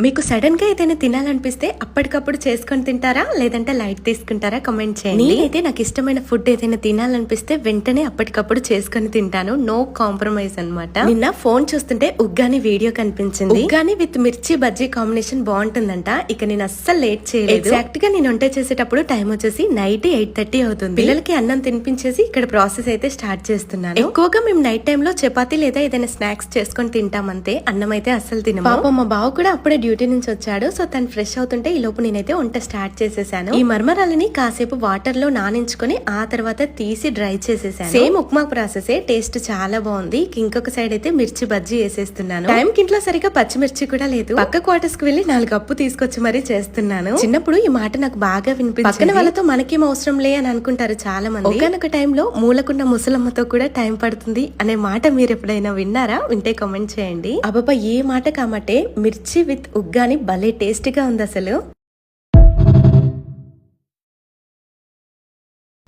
మీకు సడన్ గా ఏదైనా తినాలనిపిస్తే అప్పటికప్పుడు చేసుకొని తింటారా లేదంటే లైట్ తీసుకుంటారా కామెంట్ చేయండి. నేనైతే నాకు ఇష్టమైన ఫుడ్ ఏదైనా తినాలనిపిస్తే వెంటనే అప్పటికప్పుడు చేసుకొని తింటాను. నో కాంప్రమైజ్ అన్నమాట. నిన్న ఫోన్ చూస్తుంటే ఉగ్గాని వీడియో కనిపించింది. ఉగ్గాని విత్ మిర్చి బజ్జీ కాంబినేషన్ బాగుంటుందంట. ఇక నేను అస్సలు లేట్ చేయలేదు. ఎగ్జాక్ట్ గా నేను వంట చేసేటప్పుడు టైం వచ్చేసి నైట్ 8:30 అవుతుంది. పిల్లలకి అన్నం తినిపించేసి ఇక్కడ ప్రాసెస్ అయితే స్టార్ట్ చేస్తున్నాను. ఎక్కువగా మేము నైట్ టైమ్ లో చపాతీ లేదా ఏదైనా స్నాక్స్ చేసుకొని తింటాం అంతే. అన్నం అయితే అస్సలు తినము. పాపం మా బావ కూడా అప్పుడే డ్యూటీ నుంచి వచ్చాడు. సో తను ఫ్రెష్ అవుతుంటే ఈ లోపు నేనైతే వంట స్టార్ట్ చేసేసాను. ఈ మర్మరాలని కాసేపు వాటర్ లో నానించుకొని ఆ తర్వాత తీసి డ్రై చేసేసాను. సేమ్ ఉప్మా ప్రాసెసే. టేస్ట్ చాలా బాగుంది. ఇంకొక సైడ్ అయితే మిర్చి బజ్జీ వేసేస్తున్నాను. టైం కి ఇంట్లో సరిగా పచ్చిమిర్చి కూడా లేదు. పక్క క్వార్టర్స్ కి వెళ్లి 4 కప్పు తీసుకొచ్చి మరీ చేస్తున్నాను. చిన్నప్పుడు ఈ మాట నాకు బాగా వినిపించింది. పక్కన వాళ్ళతో మనకేం అవసరం లే అని అనుకుంటారు చాలా మంది. ఒకనొక టైంలో మూలకున్న ముసలమ్మతో కూడా టైం పడుతుంది అనే మాట మీరు ఎప్పుడైనా విన్నారా? వింటే కామెంట్ చేయండి. అబ్బా ఏ మాట కామటే మిర్చి విత్ ఉగ్గాని భలే టేస్టీగా ఉంది అసలు.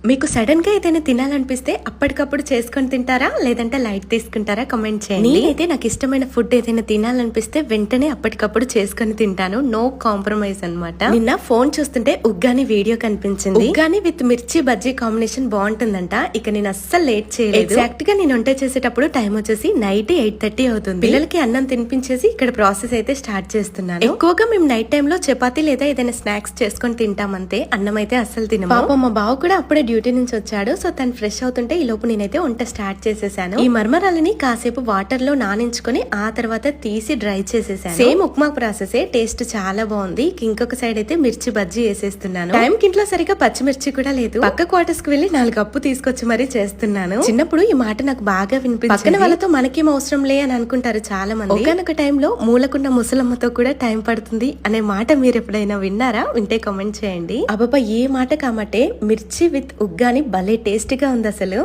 మీకు సడన్ గా ఏదైనా తినాలనిపిస్తే అప్పటికప్పుడు చేసుకొని తింటారా లేదంటే లైట్ తీసుకుంటారా కామెంట్ చేయండి. నేనైతే నాకు ఇష్టమైన ఫుడ్ ఏదైనా తినాలనిపిస్తే వెంటనే అప్పటికప్పుడు చేసుకొని తింటాను. నో కాంప్రమైజ్ అన్నమాట. నిన్న ఫోన్ చూస్తుంటే ఉగ్గాని వీడియో కనిపించింది. ఉగ్గాని విత్ మిర్చి బజ్జీ కాంబినేషన్ బాగుంటుందంట. ఇక నేను అస్సలు లేట్ చేయలేదు. ఎగ్జాక్ట్ గా నేను వంట చేసేటప్పుడు టైం వచ్చేసి నైట్ 8:30 అవుతుంది. పిల్లలకి అన్నం తినిపించేసి ఇక్కడ ప్రాసెస్ అయితే స్టార్ట్ చేస్తున్నాను. ఎక్కువగా మేము నైట్ టైమ్ లో చపాతీ లేదా ఏదైనా స్నాక్స్ చేసుకొని తింటాం అంతే. అన్నం అయితే అస్సలు తినము. పాపం మా బావ కూడా అప్పుడే డ్యూటీ నుంచి వచ్చాడు. సో తను ఫ్రెష్ అవుతుంటే ఈ లోపు నేనైతే వంట స్టార్ట్ చేసేసాను. ఈ మర్మరాలని కాసేపు వాటర్ లో నానించుకొని ఆ తర్వాత తీసి డ్రై చేసేసాను. సేమ్ ఉప్మా ప్రాసెసే. టేస్ట్ చాలా బాగుంది. ఇంకొక సైడ్ అయితే మిర్చి బజ్జీ వేసేస్తున్నాను. టైం కి ఇంట్లో సరిగా పచ్చిమిర్చి కూడా లేదు. పక్క క్వార్టర్స్ కి వెళ్లి 4 కప్పు తీసుకొచ్చి మరీ చేస్తున్నాను. చిన్నప్పుడు ఈ మాట నాకు బాగా వినిపించింది. పక్కన వాళ్ళతో మనకేం అవసరం లే అని అనుకుంటారు చాలా మంది. ఒకనొక టైంలో మూలకున్న ముసలమ్మతో కూడా టైం పడుతుంది అనే మాట మీరు ఎప్పుడైనా విన్నారా? వింటే కామెంట్ చేయండి. అబ్బా ఏ మాట కామటే మిర్చి విత్ ఉగ్గాని భలే టేస్టీగా ఉంది అసలు.